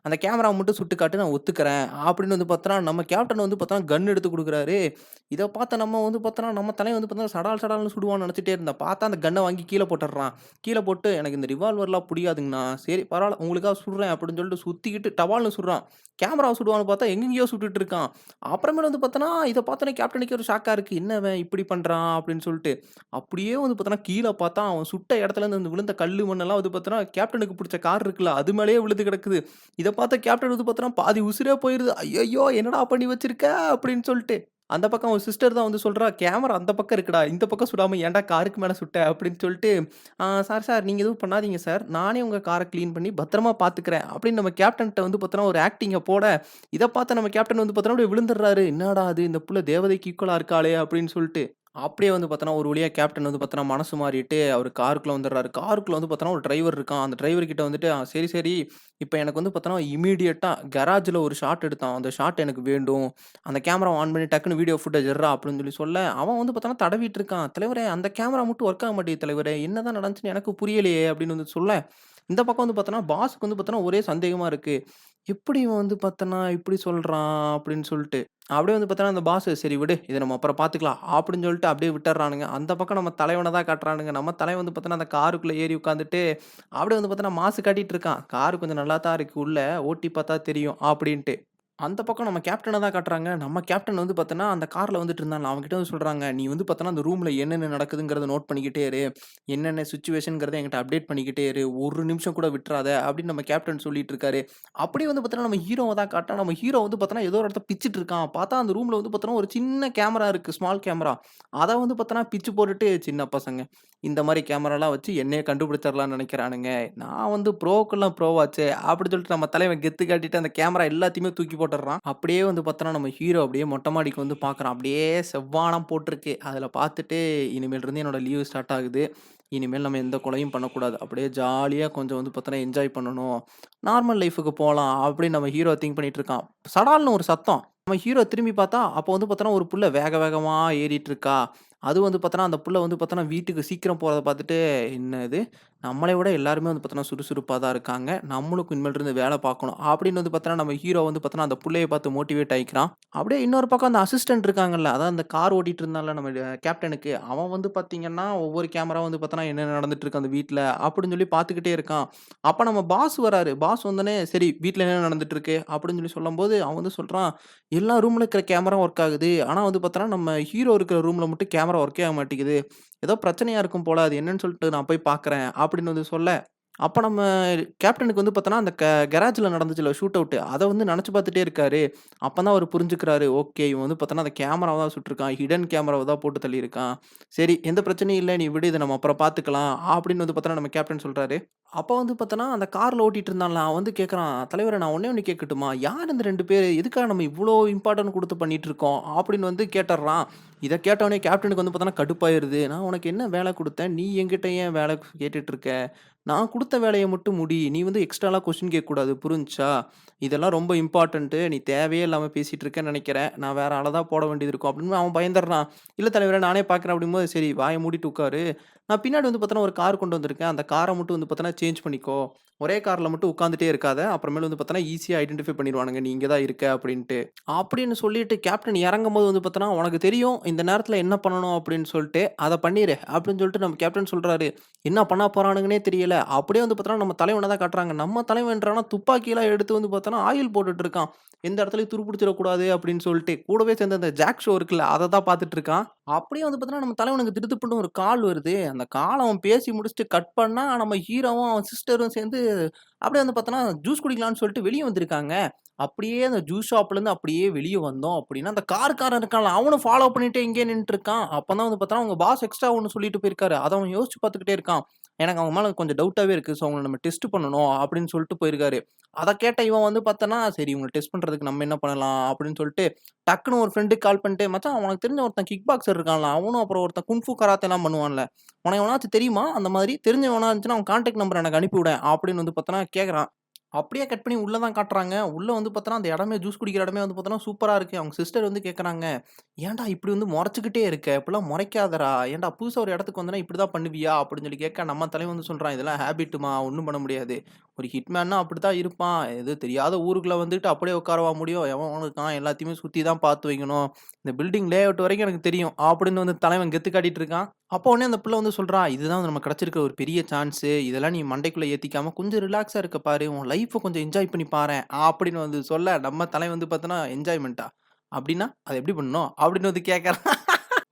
அந்த கேமராவ மட்டும் சுட்டு காட்டு. நான் ஒத்துக்கிறேன்." அப்படின்னு வந்து பார்த்தோன்னா, நம்ம கேப்டன் வந்து பார்த்தோன்னா, கன் எடுத்து குடுக்குறாரு. இத பார்த்த நம்ம வந்து பார்த்தோன்னா, நம்ம தலைவன் வந்து பார்த்தோன்னா, சடால் சடால்னு சுடுவான்னு நெனச்சுட்டே இருந்தேன். பார்த்தா அந்த கன்ன வாங்கி கீழ போட்டுடுறான். கீழ போட்டு, "எனக்கு இந்த ரிவால்வர்லாம் புடிக்காதுங்கண்ணா. சரி பரவால்ல உங்களுக்காக சுடுறேன்." அப்படின்னு சொல்லிட்டு சுத்திக்கிட்டு டபால்னு சுடுறான். கேமராவ சுடுவான்னு பார்த்தா எங்கெங்கேயோ சுட்டுட்டு இருக்கான். அப்புறமேல் வந்து பார்த்தோன்னா, இத பார்த்தோனே கேப்டனுக்கே ஒரு ஷாக்கா இருக்கு. "என்ன இவன் இப்படி பண்றான்?" அப்படின்னு சொல்லிட்டு. அப்படியே வந்து பார்த்தோன்னா, கீழ பார்த்தா அவன் சுட்ட இடத்துலருந்து அந்த விழுந்த கல்லு, மண்ணெல்லாம் வந்து பார்த்தோன்னா, கேப்டனுக்கு புடிச்ச கார் இருக்குல்ல, அது மேலயே விழுந்து கிடக்குது. இத பார்த்த கேப்டன் வந்து பார்த்தோன்னா, பாதி உசிரே போயிருது. "ஐயய்யோ! என்னடா பண்ணி வச்சிருக்க?" அப்படின்னு சொல்லிட்டு. அந்த பக்கம் அவன் சிஸ்டர் தான் வந்து சொல்றா, "கேமரா அந்த பக்கம் இருக்குடா. இந்த பக்கம் சுடாம ஏன்டா காருக்கு மேல சுட்ட?" அப்படின்னு சொல்லிட்டு, சார் சார் நீங்க எதுவும் பண்ணாதீங்க சார். நானே உங்க கார கிளீன் பண்ணி பத்திரமா பார்த்துக்கிறேன்." அப்படின்னு நம்ம கேப்டன்ட்ட வந்து பார்த்தோன்னா, ஒரு ஆக்டிங்க போட, இத பார்த்த நம்ம கேப்டன் வந்து பார்த்தோன்னா, அப்படியே விழுந்துடுறாரு. "என்னடா இது இந்த புள்ள தேவதைக்கு ஈக்குவலா இருக்காளே!" அப்படின்னு சொல்லிட்டு. அப்படியே வந்து பார்த்தோன்னா, ஒரு வழியா கேப்டன் வந்து பார்த்தோன்னா, மனசு மாறிட்டு அவரு காருக்குள்ள வந்துடுறாரு. காருக்குள்ள வந்து பார்த்தோன்னா, ஒரு டிரைவர் இருக்கான். அந்த டிரைவர் கிட்ட வந்துட்டு, சரி, சரி. இப்ப எனக்கு வந்து பார்த்தோன்னா, இம்மீடியட்டா கராஜ்ல ஒரு ஷாட் எடுத்தான். அந்த ஷாட் எனக்கு வேண்டும். அந்த கேமராவ ஆன் பண்ணி டக்குனு வீடியோ ஃபுட்டேஜ் எட்றா அப்படின்னு சொல்லி சொல்ல, அவன் வந்து பார்த்தோன்னா, தடவிட்டு இருக்கான். தலைவரே அந்த கேமரா மட்டும் ஒர்க் ஆக மாட்டேங்குது தலைவரே. என்னதான் நடந்துச்சுன்னு எனக்கு புரியலையே அப்படின்னு வந்து சொல்ல, இந்த பக்கம் வந்து பார்த்தோன்னா, பாஸ்க்கு வந்து பார்த்தோன்னா, ஒரே சந்தேகமா இருக்கு. எப்படி இவன் வந்து பார்த்தோன்னா, இப்படி சொல்றான் அப்படின்னு சொல்ட்டு. அப்படியே வந்து பார்த்தோன்னா, அந்த பாஸ் "சரி விடு. இத நம்ம அப்புறம் பார்த்துக்கலாம்." அப்படின்னு சொல்லிட்டு அப்படியே விட்டர்றானுங்க. அந்த பக்கம் நம்ம தலைவன தான் காட்டுறானுங்க. நம்ம தலைவன் வந்து பார்த்தோன்னா, அந்த காருக்குள்ள ஏறி உட்காந்துட்டு, அப்படியே வந்து பார்த்தோன்னா, மாசு காட்டிட்டு இருக்கான். "கார் கொஞ்சம் நல்லா தான் இருக்கு உள்ள. ஓட்டி பார்த்தா தெரியும்." அப்படின்ட்டு. அந்த பக்கம் நம்ம கேப்டன தான் காட்டுறாங்க. நம்ம கேப்டன் வந்து பார்த்தோன்னா, அந்த கார்ல வந்துட்டு இருந்தான்ல, அவன்கிட்ட வந்து சொல்றாங்க, "நீ வந்து பார்த்தோன்னா, அந்த ரூம்ல என்னென்ன நடக்குதுங்கிறத நோட் பண்ணிக்கிட்டே இரு. என்னென்ன சிச்சுவேஷன்ங்கிறத என்கிட்ட அப்டேட் பண்ணிக்கிட்டே இரு. ஒரு நிமிஷம் கூட விட்றாத." அப்படின்னு நம்ம கேப்டன் சொல்லிட்டு இருக்காரு. அப்படியே வந்து பார்த்தோன்னா, நம்ம ஹீரோவ தான் காட்டுறான். நம்ம ஹீரோ வந்து பார்த்தோன்னா, ஏதோ ஒரு இடத்த பிச்சுட்டு இருக்கான். பார்த்தா அந்த ரூம்ல வந்து பார்த்தோன்னா, ஒரு சின்ன கேமரா இருக்கு. Small camera. அத வந்து பார்த்தோன்னா, பிச்சு போட்டுட்டு, "சின்ன பசங்க. இந்த மாரி கேமராலாம் வச்சு என்னைய கண்டுபிடிச்சிடலாம்னு நெனைக்கிறானுங்க. நான் வந்து ப்ரோக்கெல்லாம் ப்ரோவாச்சே." அப்படி சொல்லிட்டு நம்ம தலைவன் கெத்து காட்டிட்டு அந்த கேமரா எல்லாத்தையுமே தூக்கி போட்டுடுறான். அப்படியே வந்து பார்த்தோன்னா, நம்ம ஹீரோ அப்படியே மொட்டை மாடிக்கு வந்து பார்க்குறான். அப்படியே செவ்வானம் போட்டிருக்கு. அதில பார்த்துட்டு, இனிமேல் இருந்து என்னோட லீவு ஸ்டார்ட் ஆகுது. இனிமேல் நம்ம எந்த கொலையும் பண்ணக்கூடாது. அப்படியே ஜாலியா கொஞ்சம் வந்து பார்த்தோன்னா, என்ஜாய் பண்ணணும். நார்மல் லைஃப்‌க்கு போலாம் அப்படின்னு நம்ம ஹீரோ திங்க் பண்ணிட்டு இருக்கான். சடால்னு ஒரு சத்தம். நம்ம ஹீரோ திரும்பி பார்த்தா, அப்போ வந்து பார்த்தோன்னா, ஒரு புள்ள வேக வேகமா ஏறிட்டு இருக்கா. அதுவும் வந்து பார்த்தோன்னா, அந்த புள்ள வந்து பார்த்தோன்னா, வீட்டுக்கு சீக்கிரம் போறத பார்த்துட்டு, "என்ன இது? நம்மளை விட எல்லாருமே வந்து பார்த்தோன்னா, சுறுசுறுப்பா தான் இருக்காங்க. நம்மளுக்கும் இனிமேல்ருந்து வேல பார்க்கணும்." அப்படின்னு வந்து பார்த்தோன்னா, நம்ம ஹீரோ வந்து பார்த்தோன்னா, அந்த புள்ளைய பார்த்து மோட்டிவேட் ஆயிக்கிறான். அப்படியே இன்னொரு பக்கம் அந்த அசிஸ்டன்ட் இருக்காங்கல்ல, அதான் அந்த கார் ஓட்டிட்டு இருந்தான்ல நம்ம கேப்டனுக்கு, அவன் வந்து பார்த்தீங்கன்னா, ஒவ்வொரு கேமரா வந்து பார்த்தோன்னா, என்ன நடந்துட்டு இருக்கு அந்த வீட்ல அப்படின்னு சொல்லி பார்த்துக்கிட்டே இருக்கான். அப்ப நம்ம பாஸ் வராரு. பாஸ் வந்தோனே, "சரி வீட்ல என்ன நடந்துட்டு இருக்கு?" அப்படின்னு சொல்லி சொல்லும்போது, அவன் வந்து சொல்றான், "எல்லா ரூம்ல இருக்கிற கேமரா ஒர்க் ஆகுது. ஆனா வந்து பார்த்தோன்னா, நம்ம ஹீரோ இருக்கிற ரூம்ல மட்டும் கேமரா ஒர்க்கே ஆக மாட்டேங்குது. ஏதோ பிரச்சனையா இருக்கும் போல. அது என்னன்னு சொல்லிட்டு நான் போய் பார்க்குறேன்." அப்படின்னு வந்து சொல்ல, அப்ப நம்ம கேப்டனுக்கு வந்து பார்த்தோன்னா, அந்த கராஜ்ல நடந்துச்சுல்ல ஷூட் அவுட் அத வந்து நெனச்சு பார்த்துட்டே இருக்காரு. அப்பதான் அவரு புரிஞ்சுக்கிறாரு. ஓகே இவன் வந்து பார்த்தோன்னா, அந்த கேமராவ தான் சுட்டுருக்கான். ஹிடன் கேமராவ தான் போட்டு தள்ளியிருக்கான். சரி எந்த பிரச்சனையும் இல்ல. நீ விடு. இத நம்ம அப்புறம் பார்த்துக்கலாம். அப்படின்னு வந்து பார்த்தோன்னா, நம்ம கேப்டன் சொல்றாரு. அப்ப வந்து பார்த்தோன்னா, அந்த கார்ல ஓட்டிட்டு இருந்தான்ல, அவன் வந்து கேட்கறான், "தலைவரே நான் ஒண்ணே ஒண்ணு கேட்கட்டுமா? யார் இந்த 2 பேரு? எதுக்காக நம்ம இவ்ளோ இம்பார்ட்டன்ட் குடுத்து பண்ணிட்டு இருக்கோம்?" அப்படின்னு வந்து கேட்டர்றான். இத கேட்டவுனே கேப்டனுக்கு வந்து பார்த்தோன்னா, கடுப்பாயிருது. "நான் உனக்கு என்ன வேல குடுத்தேன்? நீ என்கிட்ட ஏன் வேல கேட்டுட்டு இருக்க? நான் குடுத்த வேலைய மட்டும் முடி. நீ வந்து எக்ஸ்ட்ராலாம் கொஸ்டின் கேட்கக்கூடாது. புரிஞ்சுச்சா? இதெல்லாம் ரொம்ப இம்பார்ட்டன்ட்டு. நீ தேவையே இல்லாம பேசிட்டு இருக்கன்னு நெனைக்கிறேன். நான் வேற ஆள தான் போட வேண்டியது இருக்கும்." அப்படின்னு அவன் பயந்துர்றான். "இல்ல தலைவரே நானே பார்க்குறேன்." அப்படிங்கும்போது, "சரி வாய மூடிட்டு உட்காரு. நான் பின்னாடி வந்து பார்த்தோன்னா, ஒரு கார் கொண்டு வந்திருக்கேன். அந்த கார மட்டும் வந்து பார்த்தோன்னா, சேஞ்ச் பண்ணிக்கோ. ஒரே கார்ல மட்டும் உட்காந்துட்டே இருக்காத. அப்புறமேல் வந்து பார்த்தோன்னா, ஈஸியா ஐடென்டிஃபை பண்ணிருவானுங்க. நீ இங்க தான் இருக்க அப்படின்ட்டு." அப்படின்னு சொல்லிட்டு கேப்டன் இறங்கும்போது வந்து பார்த்தோன்னா, "உனக்கு தெரியும் இந்த நேரத்தில என்ன பண்ணணும் அப்படின்னு சொல்ட்டு. அத பண்ணிரு." அப்படின்னு சொல்லிட்டு நம்ம கேப்டன் சொல்றாரு. என்ன பண்ண போறானுங்கன்னே தெரியல. அப்படியே வந்து பார்த்தோன்னா, நம்ம தலைவன தான் காட்டுறாங்க. நம்ம தலைவன் என்னடான்னா துப்பாக்கிலாம் எடுத்து வந்து பார்த்தோன்னா, ஆயில் போட்டுட்டு இருக்கான். எந்த இடத்துலயும் துருப்பிடிச்சிடக்கூடாது அப்படின்னு சொல்ட்டு. கூடவே சேர்ந்து அந்த ஜாக் ஷோ இருக்குல்ல, அத தான் பார்த்துட்டு இருக்கான். அப்படியே வந்து பார்த்தோன்னா, நம்ம தலைவனுக்கு திடுதிப்புன்னு ஒரு கால் வருது. அந்த கால் அவன் பேசி முடிச்சுட்டு கட் பண்ணா, நம்ம ஹீரோவும், அவன் சிஸ்டரும் சேர்ந்து அப்படியே வந்து பார்த்தோன்னா, ஜூஸ் குடிக்கலான்னு சொல்லிட்டு வெளிய வந்திருக்காங்க. அப்படியே அந்த ஜூஸ் ஷாப்லேருந்து அப்படியே வெளிய வந்தோம் அப்படின்னா, அந்த கார்காரன் இருக்கான்ல, அவனும் ஃபாலோ பண்ணிட்டே இங்கேயே நின்னுட்டு இருக்கான். அப்பதான் வந்து பார்த்தோன்னா, அவங்க பாஸ் எக்ஸ்ட்ரா ஒண்ணு சொல்லிட்டு போயிருக்காரு. அத அவன் யோசிச்சு பார்த்துக்கிட்டே இருக்கான். எனக்கு அவங்க மேல கொஞ்சம் டவுட்டாவே இருக்கு. ஸோ அவங்கள நம்ம டெஸ்ட் பண்ணணும் அப்படின்னு சொல்லிட்டு போயிருக்காரு. அத கேட்ட இவன் வந்து பார்த்தன்னா, சரி இவங்கள டெஸ்ட் பண்றதுக்கு நம்ம என்ன பண்ணலாம் அப்படின்னு சொல்லிட்டு, டக்குனு ஒரு ஃப்ரெண்டுக்கு கால் பண்ணிட்டு, "மச்சான் உனக்கு தெரிஞ்ச ஒருத்தன் கிக் பாக்ஸர் இருக்கான்ல, அவனும் அப்புறம் ஒருத்தன் குங்ஃபூ கராத்தேலாம் பண்ணுவான்ல. உனக்கு எவனாச்சும் தெரியுமா? அந்த மாதிரி தெரிஞ்சவனா இருந்துச்சுன்னா அவன் கான்டாக்ட் நம்பர் எனக்கு அனுப்பி விடேன்." அப்படின்னு வந்து பார்த்தன்னா கேட்கறான். அப்படியே கட் பண்ணி உள்ள தான் காட்டுறாங்க. உள்ள வந்து பார்த்தோன்னா, அந்த இடமே ஜூஸ் குடிக்கிற இடமே வந்து பார்த்தோன்னா, சூப்பரா இருக்கு. அவங்க சிஸ்டர் வந்து கேட்கறாங்க, "ஏன்டா இப்படி வந்து மொறச்சுக்கிட்டே இருக்க? இப்படிலாம் மொறைக்காதடா. ஏன்டா புதுசா ஒரு இடத்துக்கு வந்தனா இப்படி தான் பண்ணுவியா?" அப்படின்னு சொல்லி கேட்க, நம்ம தலைவன் வந்து சொல்றான், "இதெல்லாம் ஹேபிட்டுமா, ஒண்ணும் பண்ண முடியாது. ஒரு ஹிட்மேன்னா அப்படித்தான் இருப்பான். எது தெரியாத ஊருக்குள்ள வந்துட்டு அப்படியே உட்காரவா முடியும்? எவன் இருக்கான்? எல்லாத்தையுமே சுத்தி தான் பார்த்து வைக்கணும். இந்த பில்டிங் லேஅவுட் வரைக்கும் எனக்கு தெரியும்." அப்படின்னு வந்து தலைவன் கெத்து காட்டிட்டு இருக்கான். அப்போ உடனே அந்த புள்ள வந்து சொல்றா, "இதுதான் வந்து நமக்கு கிடைச்சிருக்கிற ஒரு பெரிய சான்ஸு. இதெல்லாம் நீ மண்டைக்குள்ள ஏத்திக்காம கொஞ்சம் ரிலாக்ஸா இருக்க பாரு. உன் லைஃப்ப கொஞ்சம் என்ஜாய் பண்ணி பாரேன்." அப்படின்னு வந்து சொல்ல, நம்ம தலைவன் வந்து பார்த்தோன்னா, "என்ஜாய்மென்ட்டா? அப்படின்னா, அத எப்படி பண்ணணும்?" அப்படின்னு வந்து கேட்கறான்.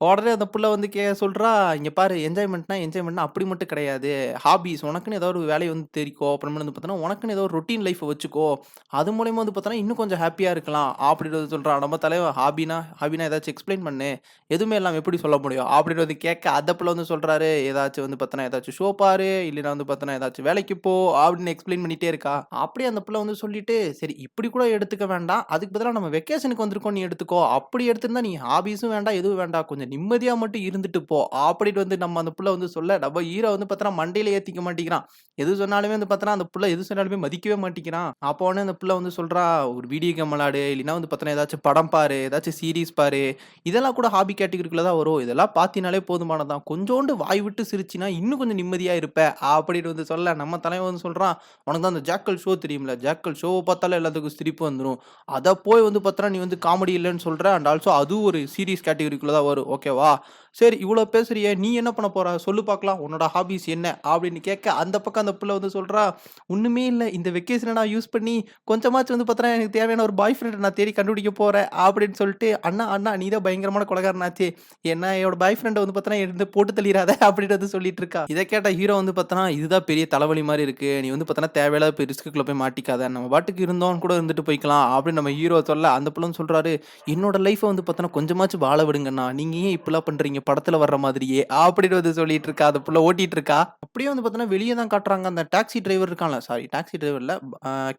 உடனே அந்த புள்ள வந்து சொல்றா, "இங்க பாரு என்ஜாய்மென்ட்னா அப்படி மட்டும் கிடையாது. ஹாபீஸ் உனக்குன்னு ஏதோ ஒரு வேலைய வந்து தேடிக்கோ. அப்புறமேல் வந்து பார்த்தோன்னா, உனக்குன்னு ஏதோ ஒரு ரொட்டீன் லைஃப்ப வச்சுக்கோ. அது மூலியமா வந்து பார்த்தோன்னா, இன்னும் கொஞ்சம் ஹேப்பியா இருக்கலாம்." அப்படின்னு வந்து சொல்றான். நம்ம தலைவன், ஹாபினா ஏதாச்சும் எக்ஸ்ப்ளைன் பண்ணு. எதுவுமே இல்லாம எப்படி சொல்ல முடியும்?" அப்படின்னு வந்து கேட்க, அந்த புள்ள வந்து சொல்றாரு, "ஏதாச்சும் வந்து பார்த்தோன்னா, ஏதாச்சும் ஷோ பாரு. இல்லைனா வந்து பார்த்தோன்னா, ஏதாச்சும் வேலைக்கு போ." அப்படின்னு எக்ஸ்ப்ளைன் பண்ணிட்டே இருக்கா. அப்படியே அந்த புள்ள வந்து சொல்லிட்டு, "சரி இப்படி கூட எடுத்துக்க வேண்டாம். அதுக்கு பதிலா நம்ம வெக்கேஷனுக்கு வந்திருக்கோம் நீ எடுத்துக்கோ. அப்படி எடுத்திருந்தா நீ ஹாபீஸும் வேண்டாம், எதுவும் வேண்டாம். கொஞ்சம் நிம்மதியா மட்டும் இருந்துட்டு போ." அப்படின்னு வந்து நம்ம அந்த புள்ள வந்து சொல்ல, நம்ம ஹீரோ வந்து பார்த்தோன்னா, மண்டையில ஏத்திக்க மாட்டேங்கிறான். எது சொன்னாலுமே வந்து பார்த்தோன்னா, அந்த புள்ள எது சொன்னாலுமே மதிக்கவே மாட்டேங்கிறான். அப்போ உடனே அந்த புள்ள வந்து சொல்றா, "ஒரு வீடியோ கேம் விளையாடு. இல்லைனா வந்து பார்த்தோன்னா, ஏதாச்சும் படம் பாரு. ஏதாச்சும் சீரிஸ் பாரு. இதெல்லாம் கூட ஹாபி கேட்டகரிக்குள்ள தான் வரும். இதெல்லாம் பார்த்தீனாலே போதுமானது தான். கொஞ்சோண்டு வாய் விட்டு சிரிச்சினா இன்னும் கொஞ்சம் நிம்மதியா இருப்ப." அப்படின்னு வந்து சொல்ல, நம்ம தலைவன் வந்து சொல்றான், "உனக்கு தான் அந்த ஜாக்கல் ஷோ தெரியும்ல? ஜாக்கல் ஷோவ பார்த்தாலே எல்லாத்துக்கும் சிரிப்பு வந்துரும். அத போய் வந்து பார்த்தோன்னா, நீ வந்து காமெடி இல்லன்னு சொல்ற. அண்ட் ஆல்சோ அதுவும் ஒரு சீரிஸ் கேட்டகரிக்குள்ள தான் வரும். ஓகேவா? சரி இவ்வளோ பேசுறியே, நீ என்ன பண்ண போற? சொல்லு பார்க்கலாம். உன்னோட ஹாபீஸ் என்ன?" அப்படின்னு கேட்க, அந்த பக்கம் அந்த புள்ள வந்து சொல்றா, "ஒண்ணுமே இல்ல. இந்த வெக்கேஷன நான் யூஸ் பண்ணி கொஞ்சமாச்சும் வந்து பார்த்தோன்னா, எனக்கு தேவையான ஒரு பாய் ஃப்ரெண்ட நான் தேடி கண்டுபிடிக்க போறேன்." அப்படின்னு சொல்லிட்டு, "அண்ணா நீ தான் பயங்கரமான கொலைகாரனாச்சே. என்னோட பாய் ஃப்ரெண்ட வந்து பார்த்தோன்னா, எடுத்து போட்டு தள்ளிறாத." அப்படின்னு வந்து சொல்லிட்டு இருக்கா. இத கேட்ட ஹீரோ வந்து பார்த்தோன்னா, "இதுதான் பெரிய தலைவலி மாரி இருக்கு. நீ வந்து பார்த்தோன்னா, தேவையில்லாத ரிஸ்க்குள்ள போய் மாட்டிக்காத. நம்ம பாட்டுக்கு இருந்தோம்னு கூட இருந்துட்டு போய்க்கலாம்." அப்படின்னு நம்ம ஹீரோ சொல்ல, அந்த புள்ள வந்து சொல்றாரு, "என்னோட லைஃப்ப வந்து பார்த்தோன்னா, கொஞ்சமாச்சும் வாழ விடுங்கண்ணா. நீங்க ஏன் இப்படிலாம் பண்றீங்க? படத்துல வர்ற மாதிரியே." அப்படின்னு வந்து சொல்லிட்டு இருக்கா. அந்த புள்ள ஓட்டிட்டு இருக்கா. அப்படியே வந்து பார்த்தோன்னா, வெளிய தான் காட்டுறாங்க. அந்த டாக்ஸி டிரைவர் இருக்கான்ல, சாரி டாக்ஸி டிரைவர் இல்ல.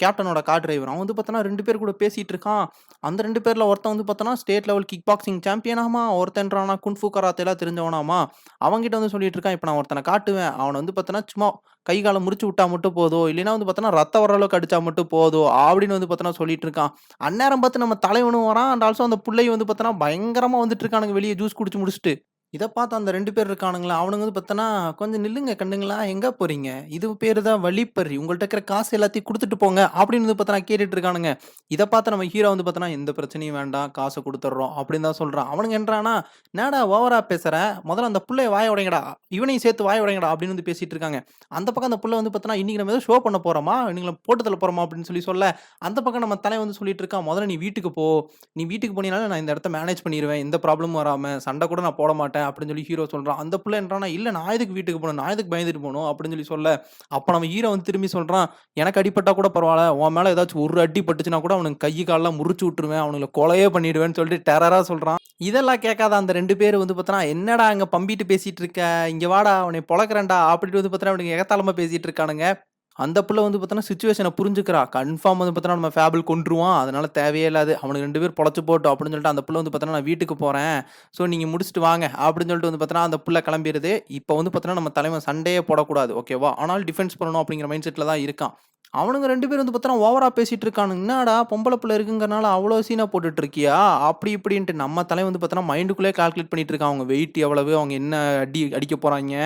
கேப்டனோட கார் டிரைவர். அவன் வந்து பார்த்தோன்னா, 2 பேர் கூட பேசிட்டு இருக்கான். அந்த 2 பேர்ல ஒருத்தன் வந்து பார்த்தோன்னா, ஸ்டேட் லெவல் கிக் பாக்ஸிங் சாம்பியனாமா. ஒருத்தன் என்னடான்னா குன்ஃபூ கராத்தேலாம் தெரிஞ்சவனாமா. அவன்கிட்ட வந்து சொல்லிட்டு இருக்கான், "இப்ப நான் ஒருத்தன காட்டுவேன். அவன வந்து பார்த்தோன்னா, சும்மா கை கால முறிச்சு விட்டா மட்டும் போதும். இல்லைன்னா வந்து பார்த்தோன்னா, ரத்தம் வர அளவுக்கு அடிச்சா மட்டும் போதும்." அப்படின்னு வந்து பார்த்தோன்னா சொல்லிட்டு இருக்கான். அந்நேரம் பார்த்து நம்ம தலைவனும் வரான். அண்ட் ஆல்சோ அந்த புள்ளையும் வந்து பார்த்தோன்னா, பயங்கரமா வந்துட்டு இருக்கானுங்க வெளிய ஜூஸ் குடிச்சு முடிச்சுட்டு. இத பார்த்து அந்த 2 பேர் இருக்கானுங்களா, அவனுங்க வந்து பார்த்தோன்னா, "கொஞ்சம் நில்லுங்க கண்ணுங்களா, எங்க போறீங்க? இது பேரு தான் வழிப்பறி. உங்கள்ட்ட இருக்கிற காசு எல்லாத்தையும் குடுத்துட்டு போங்க." அப்படின்னு வந்து பார்த்தோன்னா கேட்டுட்டு இருக்கானுங்க. இத பார்த்து நம்ம ஹீரோ வந்து பார்த்தோன்னா, "எந்த பிரச்சனையும் வேண்டாம். காச குடுத்துடுறோம்." அப்படின்னு தான் சொல்றான். அவனுங்க என்னடான்னா, "என்னடா ஓவரா பேசுற? முதல்ல அந்த புள்ளைய வாய உடைங்கடா. இவனையும் சேர்த்து வாய உடைங்கடா." அப்படின்னு வந்து பேசிட்டு இருக்காங்க. அந்த பக்கம் அந்த புள்ள வந்து பார்த்தோன்னா, "இன்னைக்கு நம்ம ஏதோ ஷோ பண்ண போறோமா? இவனுங்கள போட்டு தள்ள போறோமா?" அப்படின்னு சொல்லி சொல்ல, அந்த பக்கம் நம்ம தலைவன் வந்து சொல்லிட்டு இருக்கான், "முதல்ல நீ வீட்டுக்கு போ. நீ வீட்டுக்கு போனீனாலே நான் இந்த இடத்த மேனேஜ் பண்ணிருவேன். எந்த ப்ராப்ளமும் வராம. சண்ட கூட நான் போட மாட்டேன்." அப்படின்னு சொல்லி ஹீரோ சொல்றான். அந்த புள்ள என்னடான்னா, "இல்ல நான் எதுக்கு வீட்டுக்கு போணும்? நான் எதுக்கு பயந்துட்டு போணும்?" அப்படின்னு சொல்லி சொல்ல, அப்ப நம்ம ஹீரோ வந்து திரும்பி சொல்றான், "எனக்கு அடிபட்டா கூட பரவால்ல. உன் மேல ஏதாச்சும் ஒரு அடி பட்டுச்சுன்னா கூட அவனுங்க கை கால்லாம் முறிச்சு விட்டுருவேன். அவனுங்கள கொலையே பண்ணிடுவேன்னு" சொல்லிட்டு டெரரா சொல்றான். இதெல்லாம் கேட்காத அந்த 2 பேரும் வந்து பார்த்தோன்னா, "என்னடா அங்க பம்பிட்டு பேசிட்டு இருக்க? இங்க வாடா உன்னைய பொளக்குறேன்டா." அப்படின்னு வந்து பார்த்தோன்னா, இவனுங்க எகத்தாளமா பேசிட்டு இருக்கானுங்க. அந்த புள்ள வந்து பார்த்தோன்னா, சிச்சுவேஷன புரிஞ்சுக்கிறா. கன்ஃபார்ம் வந்து பார்த்தோன்னா, நம்ம ஃபேபிள் கொன்றுவான். அதனால தேவையே இல்ல அது. அவனுங்க 2 பேரும் பொழச்சு போட்டும் அப்படின்னு சொல்லிட்டு அந்த புள்ள வந்து பார்த்தோன்னா, "நான் வீட்டுக்கு போறேன். ஸோ நீங்க முடிச்சுட்டு வாங்க." அப்படின்னு சொல்லிட்டு வந்து பார்த்தோன்னா, அந்த புள்ள கிளம்பிருது. இப்ப வந்து பார்த்தோன்னா, நம்ம தலைவன் சண்டையே போடக்கூடாது. ஓகேவா? ஆனாலும் டிஃபென்ஸ் பண்ணணும் அப்படிங்கிற மைண்ட் செட்ல தான் இருக்கான். அவனுங்க 2 பேரும் வந்து பார்த்தோன்னா, ஓவரா பேசிட்டு இருக்கானுங்க. "என்னடா பொம்பள புள்ள இருக்குங்கிறனால அவ்வளோ சீனா போட்டுட்டு இருக்கியா?" அப்படி இப்படின்ட்டு நம்ம தலைவன் வந்து பார்த்தோன்னா, மைண்டுக்குள்ளேயே கால்குலேட் பண்ணிட்டு இருக்கான். அவங்க வெயிட் எவ்வளவு? அவங்க என்ன அடிக்க போறாய்ங்க?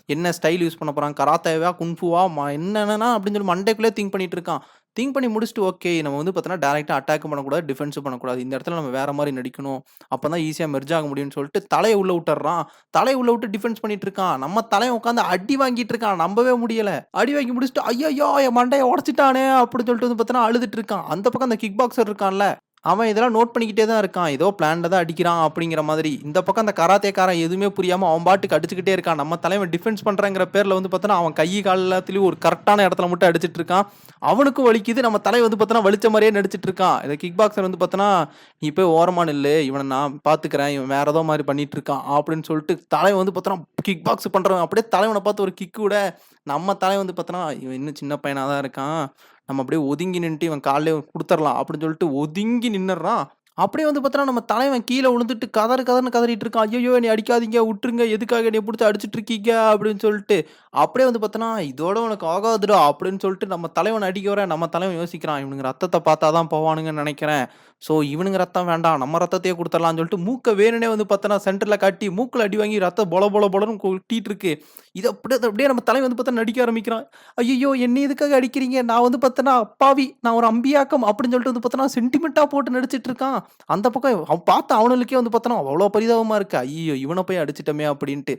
என்ன ஸ்டைல் யூஸ் பண்ண போறாங்க? கராத்தேவா? குன்ஃபூவா? என்னென்னனா அப்படின்னு சொல்லி மண்டைக்குள்ளேயே திங்க் பண்ணிட்டு இருக்கான். திங்க் பண்ணி முடிச்சுட்டு, ஓகே நம்ம வந்து பார்த்தோன்னா, டைரக்ட்டா அட்டாக்கும் பண்ணக்கூடாது, டிஃபென்ஸும் பண்ணக்கூடாது. இந்த இடத்துல நம்ம வேற மாரி நடிக்கணும். அப்பதான் ஈஸியா மெர்ஜ் ஆக முடியும்னு சொல்லிட்டு தலைய உள்ள விட்டுர்றான். தலைய உள்ள விட்டு டிஃபென்ஸ் பண்ணிட்டு இருக்கான். நம்ம தலைவன் உட்கார்ந்து அடி வாங்கிட்டு இருக்கான். நம்பவே முடியல. அடி வாங்கி முடிச்சுட்டு, "ஐயய்யோ! என் மண்டைய உடைச்சுட்டானே!" அப்படின்னு சொல்லிட்டு வந்து பார்த்தோன்னா, அழுதுட்டு இருக்கான். அந்த பக்கம் அந்த கிக் பாக்ஸர் இருக்கான்ல, அவன் இதெல்லாம் நோட் பண்ணிக்கிட்டே தான் இருக்கான். ஏதோ பிளான்ல தான் அடிக்கிறான் அப்படிங்கிற மாதிரி. இந்த பக்கம் அந்த கராத்தேக்காரன் எதுவுமே புரியாம அவன் பாட்டுக்கு அடிச்சுக்கிட்டே இருக்கான். நம்ம தலைவன் டிஃபென்ஸ் பண்றேங்கிற பேர்ல வந்து பார்த்தோன்னா, அவன் கை, கால் எல்லாத்துலயும் ஒரு கரெக்ட்டான இடத்துல மட்டும் அடிச்சிட்டு இருக்கான். அவனுக்கும் வலிக்குது. நம்ம தலைவன் வந்து பார்த்தோன்னா, வலிச்ச மாரியே நடிச்சிட்டு இருக்கான். இந்த கிக் பாக்ஸர் வந்து பார்த்தோன்னா, "நீ போய் ஓரமா நில்லு. இவன நான் பார்த்துக்கிறேன். இவன் வேற ஏதோ மாரி பண்ணிட்டு இருக்கான்." அப்படின்னு சொல்லிட்டு தலைவன் வந்து பார்த்தோன்னா, கிக் பாக்ஸ் பண்றவன் அப்படியே தலைவன பார்த்து ஒரு கிக் விட, நம்ம தலைவன் வந்து பார்த்தோன்னா, "இவன் இன்னும் சின்ன பையனா தான் இருக்கான். நம்ம அப்படியே ஒதுங்கி நின்னுட்டு இவன் கால்லயே குடுத்துறலாம்." அப்படின்னு சொல்லிட்டு ஒதுங்கி நின்னுறான். அப்படியே வந்து பார்த்தோன்னா, நம்ம தலைவன் கீழ விழுந்துட்டு கதறு கதறுன்னு கதறிட்டு இருக்கான். "ஐயய்யோ! என்னைய அடிக்காதீங்க. உட்டுருங்க. எதுக்காக என்னைய புடிச்சு அடிச்சுட்டு இருக்கீங்க?" அப்படின்னு சொல்லிட்டு. அப்படியே வந்து பார்த்தோன்னா, "இதோட உனக்கு ஆகாதுடா" அப்படின்னு சொல்லிட்டு நம்ம தலைவன அடிக்க வர, நம்ம தலைவன் யோசிக்கிறான். இவனுங்க ரத்தத்த பார்த்தா தான் போவானுங்கன்னு நெனைக்கிறேன். ஸோ இவனுங்க ரத்தம் வேண்டாம். நம்ம ரத்தத்தையே குடுத்துறலாம்ன்னு சொல்லிட்டு மூக்க வேணும்னே வந்து பார்த்தோன்னா, சென்டர்ல காட்டி மூக்குல அடி வாங்கி ரத்தம் பொல பொல பொலன்னு கொட்டிட்டு இருக்கு. இத அப்படியே நம்ம தலைவன் வந்து பார்த்தா நடிக்க ஆரம்பிக்கிறான். "ஐயய்யோ! என்னைய எதுக்காக அடிக்கிறீங்க? நான் வந்து பார்த்தோன்னா அப்பாவி. நான் ஒரு அம்பியாக்கம்" அப்படின்னு சொல்லிட்டு வந்து பார்த்தோன்னா, சென்டிமென்ட்டா போட்டு நடிச்சிட்டு இருக்கான். அந்த பக்கம் பார்த்த அவனுங்களுக்கே வந்து பார்த்தோன்னா, அவ்வளோ பரிதாபமா இருக்கு. ஐய்யய்யோ! இவன போய் அடிச்சுட்டோமே அப்படின்ட்டு.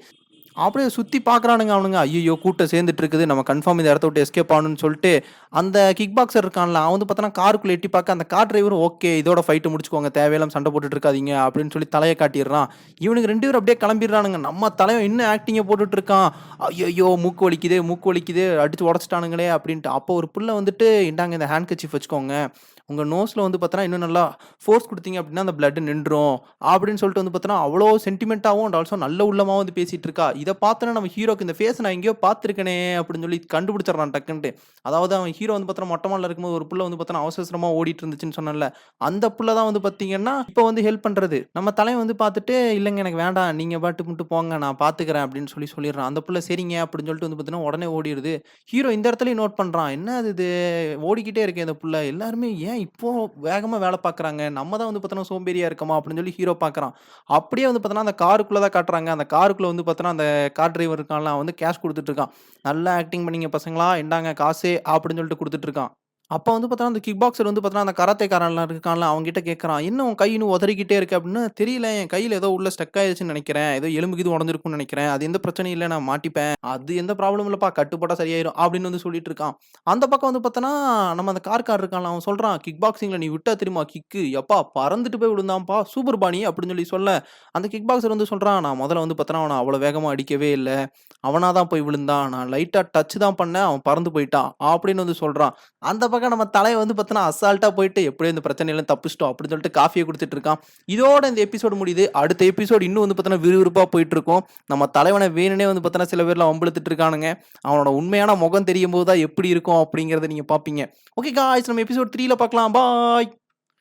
அப்படியே சுத்தி பார்க்குறானுங்க அவனுங்க. ஐய்யய்யோ! கூட்டம் சேர்ந்துட்டு இருக்குது. நம்ம கன்ஃபார்ம் இந்த இடத்த விட்டு எஸ்கேப் ஆகணும்னு சொல்லிட்டு, அந்த கிக் பாக்ஸர் இருக்கான்ல, அவன் வந்து பார்த்தோன்னா காருக்குள்ள எட்டி பார்க்க, அந்த கார் டிரைவரும் ஓகே இதோட ஃபைட்ட முடிச்சுக்கோங்க. தேவையில்லாம சண்டை போட்டுட்டு இருக்காதீங்க அப்படின்னு சொல்லி தலைய காட்டிர்றான். இவனுங்க 2 பேரும் அப்படியே கிளம்பிர்றானுங்க. நம்ம தலைவன் இன்னும் ஆக்டிங்க போட்டுட்டு இருக்கான். ஐய்யய்யோ! மூக்கு வலிக்குதே, மூக்கு வலிக்குதே, அடிச்சு உடைச்சுட்டானுங்களே அப்படின்ட்டு. அப்போ ஒரு புள்ள வந்துட்டு, இந்தாங்க இந்த ஹேண்ட் கர்ச்சீஃப் வச்சுக்கோங்க. உங்க நோஸ்ல வந்து பார்த்தோன்னா, இன்னும் நல்லா ஃபோர்ஸ் குடுத்தீங்க அப்படின்னா, அந்த பிளட் நின்றும். அப்படின்னு சொல்லிட்டு வந்து பார்த்தோன்னா, அவ்வளோ சென்டிமென்ட்டாவும் அண்ட் ஆல்சோ நல்ல உள்ளமாவும் வந்து பேசிட்டு இருக்கா. இத பார்த்தோனே நம்ம ஹீரோக்கு இந்த ஃபேஸ் நான் எங்கேயோ பார்த்துருக்கனே அப்படின்னு சொல்லி கண்டுபிடிச்சிடுறான் டக்குன்ட்டு. அதாவது அவன் ஹீரோ வந்து பார்த்தோன்னா, மொட்ட மாடில இருக்கும்போது ஒரு புள்ள வந்து பார்த்தோன்னா, அவசர அவசரமா ஓடிட்டு இருந்துச்சுன்னு சொன்னேன்ல. அந்த புள்ள தான் வந்து பார்த்தீங்கன்னா, இப்ப வந்து ஹெல்ப் பண்றது. நம்ம தலைவன் வந்து பார்த்துட்டு, "இல்லங்க எனக்கு வேண்டாம். நீங்க பாட்டுக்கு மட்டும் போங்க. நான் பார்த்துக்கிறேன்" அப்படின்னு சொல்லிடுறான். அந்த புள்ள சரிங்க அப்படின்னு சொல்லிட்டு வந்து பார்த்தீங்கன்னா, உடனே ஓடிருது. ஹீரோ இந்த இடத்துலயும் நோட் பண்றான். என்னது இது ஓடிக்கிட்டே இருக்கே இந்த புள்ள. எல்லாருமே ஏன் இப்போ வேகமா வேல பார்க்குறாங்க? நம்ம தான் வந்து பார்த்தோன்னா சோம்பேறியா இருக்கோமா? அப்படின்னு சொல்லி ஹீரோ பார்க்குறான். அப்படியே வந்து பார்த்தோன்னா, அந்த காருக்குள்ள தான் காட்டுறாங்க. அந்த காருக்குள்ள வந்து பார்த்தோன்னா, அந்த கார் டிரைவர் இருக்கான்ல, அவன் வந்து கேஷ் குடுத்துட்டு இருக்கான். "நல்லா ஆக்டிங் பண்ணீங்க பசங்களா, இந்தாங்க காசு" அப்படின்னு சொல்லிட்டு குடுத்துட்டு இருக்கான். அப்ப வந்து பார்த்தோன்னா, அந்த கிக் பாக்ஸர் வந்து பார்த்தோன்னா, அந்த கராத்தேக்காரன்லாம் இருக்கான்ல, அவன்கிட்ட கேட்கறான். "என்ன உன் கை இன்னும் உதறிக்கிட்டே இருக்கு?" அப்படின்னு. "தெரியல என் கையில ஏதோ உள்ள ஸ்டக் ஆயிருச்சுன்னு நெனைக்கிறேன். ஏதோ எலும்பு கிது உடைஞ்சிருக்கும்னு நெனைக்கிறேன். அது எந்த பிரச்சனையும் இல்ல நான் மாட்டிப்பேன். அது எந்த ப்ராப்ளமும் இல்லப்பா. கட்டுப்பட்டா சரியாயிரும்." அப்படின்னு வந்து சொல்லிட்டு இருக்கான். அந்த பக்கம் வந்து பார்த்தோன்னா, நம்ம அந்த கார்காரர் இருக்கான்ல, அவன் சொல்றான், "கிக் பாக்ஸிங்ல நீ விட்டா தெரியுமா கிக்கு? யப்பா பறந்துட்டு போய் விழுந்தான்ப்பா. சூப்பர்ப்பா நீ" அப்படின்னு சொல்லி சொல்ல, அந்த கிக் பாக்ஸர் வந்து சொல்றான், "நான் மொதல்ல வந்து பார்த்தோன்னா, அவன அவ்வளோ வேகமா அடிக்கவே இல்ல. அவனா தான் போய் விழுந்தான். நான் லைட்டா டச் தான் பண்ணேன். அவன் பறந்து போயிட்டான்." அப்படின்னு வந்து சொல்றான். அந்த பக்கம் நம்ம தலைவன் வந்து பார்த்தோன்னா, அசால்ட்டா போயிட்டு எப்படியோ இந்த பிரச்சனையெல்லாம் தப்பிச்சுட்டோம் அப்படின்னு சொல்லிட்டு காஃபிய குடுத்துட்டு இருக்கான். இதோட இந்த எபிசோடு முடியுது. அடுத்த எபிசோடு இன்னும் வந்து பார்த்தோன்னா, விறுவிறுப்பா போயிட்டுருக்கும். நம்ம தலைவன வேணும்னே வந்து பார்த்தோன்னா, சில பேர்லாம் வம்பிழுத்துட்டு இருக்கானுங்க. அவனோட உண்மையான முகம் தெரியும்போது தான் எப்படி இருக்கும் அப்படிங்கிறத நீங்க பார்ப்பீங்க. ஓகே காய்ஸ் நம்ம எபிசோட் 3ல பார்க்கலாம். பாய்.